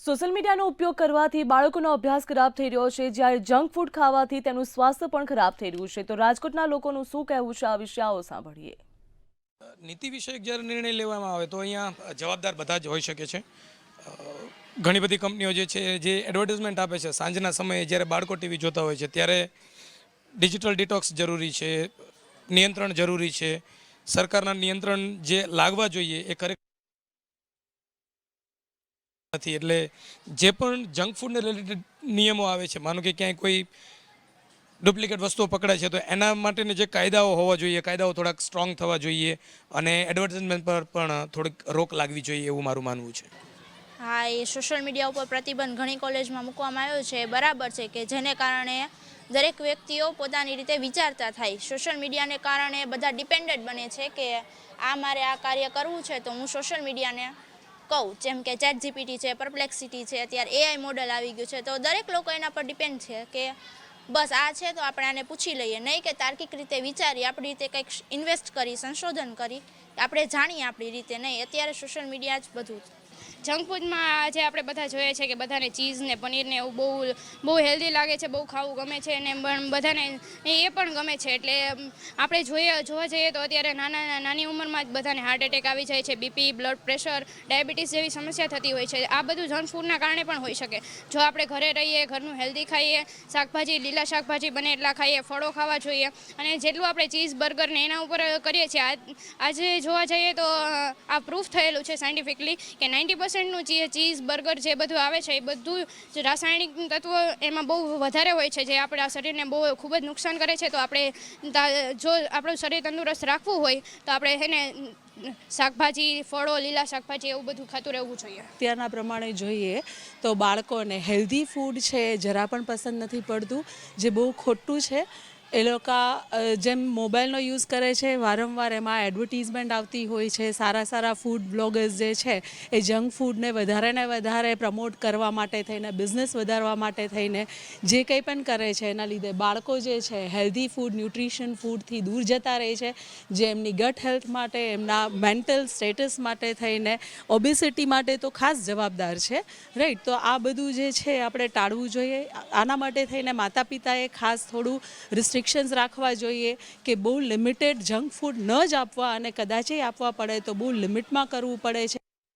Social મીડિયાનો ઉપયોગ કરવાથી બાળકોનો અભ્યાસ ખરાબ થઈ રહ્યો છે, જ્યારે જંક ફૂડ ખાવાથી તેનું સ્વાસ્થ્ય પણ ખરાબ થઈ રહ્યું છે. તો રાજકોટના લોકોનું શું કહેવું છે આ વિશે આવો સાંભળીએ. નીતિ વિષયક જ્યારે નિર્ણય લેવામાં આવે તો અહીંયા જવાબદાર બધા જ હોઈ શકે છે. ઘણી બધી કંપનીઓ જે છે જે એડવર્ટાઇઝમેન્ટ આપે છે સાંજના સમયે જ્યારે બાળકો ટીવી જોતા હોય છે ત્યારે ડિજિટલ ડિટોક્સ જરૂરી છે, નિયંત્રણ જરૂરી છે. સરકારના નિયંત્રણ જે લાગવા જોઈએ એ ખરેખર નથી. એટલે જે પણ જંક ફૂડને રિલેટેડ નિયમો આવે છે, માનો કે ક્યાંય કોઈ ડુપ્લિકેટ વસ્તુઓ પકડાય છે તો એના માટેને જે કાયદાઓ હોવા જોઈએ, કાયદાઓ થોડાક સ્ટ્રોંગ થવા જોઈએ અને એડવર્ટાઇઝમેન્ટ પર પણ થોડીક રોક લાગવી જોઈએ એવું મારું માનવું છે. હા, એ સોશિયલ મીડિયા ઉપર પ્રતિબંધ ઘણી કોલેજમાં મૂકવામાં આવ્યો છે, બરાબર છે કે જેને કારણે દરેક વ્યક્તિઓ પોતાની રીતે વિચારતા થાય. સોશિયલ મીડિયાને કારણે બધા ડિપેન્ડન્ટ બને છે કે મારે આ કાર્ય કરવું છે તો હું સોશિયલ મીડિયાને કહું. જેમ કે ચેટ જીપીટી છે, પરપ્લેક્સિટી છે, અત્યારે એઆઈ મોડલ આવી ગયું છે, તો દરેક લોકો એના પર ડિપેન્ડ છે કે બસ આ છે તો આપણે આને પૂછી લઈએ, નહીં કે તાર્કિક રીતે વિચારી આપણી રીતે કંઈક ઇન્વેસ્ટ કરી, સંશોધન કરી, આપણે જાણીએ આપણી રીતે નહીં. અત્યારે સોશિયલ મીડિયા જ બધું છે. જંક ફૂડમાં આજે આપણે બધા જોઈએ છે કે બધાને ચીઝ ને પનીર ને એવું બહુ હેલ્ધી લાગે છે, બહુ ખાવું ગમે છે અને બધાને એ પણ ગમે છે. એટલે આપણે જોવા જઈએ તો અત્યારે નાની ઉંમરમાં જ બધાને હાર્ટ એટેક આવી જાય છે, બીપી, બ્લડ પ્રેશર, ડાયાબિટીસ જેવી સમસ્યા થતી હોય છે. આ બધું જંક ફૂડના કારણે પણ હોઈ શકે. જો આપણે ઘરે રહીએ, ઘરનું હેલ્ધી ખાઈએ, શાકભાજી, લીલા શાકભાજી બને એટલા ખાઈએ, ફળો ખાવા જોઈએ અને જેટલું આપણે ચીઝ, બર્ગર ને એના ઉપર કરીએ છીએ, આજે જોવા જઈએ તો આ પ્રૂફ થયેલું છે સાયન્ટિફિકલી કે 90%નું ચીઝ, બર્ગર જે બધું આવે છે એ બધું જ રાસાયણિક તત્વો એમાં બહુ વધારે હોય છે, જે આપણા શરીરને બહુ ખૂબ જ નુકસાન કરે છે. તો આપણે જો આપણું શરીર તંદુરસ્ત રાખવું હોય તો આપણે એને શાકભાજી, ફળો, લીલા શાકભાજી એવું બધું ખાતું રહેવું જોઈએ. અત્યારના પ્રમાણે જોઈએ તો બાળકોને હેલ્ધી ફૂડ છે જરા પણ પસંદ નથી પડતું, જે બહુ ખોટું છે. એ લોકો જેમ મોબાઈલનો યુઝ કરે છે, વારંવાર એમાં એડવર્ટિઝમેન્ટ આવતી હોય છે. સારા ફૂડ બ્લોગર્સ જે છે એ જંક ફૂડને વધારે ને વધારે પ્રમોટ કરવા માટે થઈને, બિઝનેસ વધારવા માટે થઈને જે કંઈ પણ કરે છે એના લીધે બાળકો જે છે હેલ્ધી ફૂડ, ન્યુટ્રિશન ફૂડથી દૂર જતા રહે છે, જે એમની ગટ હેલ્થ માટે, એમના મેન્ટલ સ્ટેટસ માટે થઈને, ઓબેસિટી માટે તો ખાસ જવાબદાર છે, રાઈટ. તો આ બધું જે છે આપણે ટાળવું જોઈએ. આના માટે થઈને માતા પિતાએ ખાસ થોડું રિસ્ટ્રિક્શન્સ રાખવા જોઈએ કે બહુ લિમિટેડ જંક ફૂડ ન જ આપવા, અને કદાચ આપવા પડે તો બહુ લિમિટમાં કરવું પડે છે.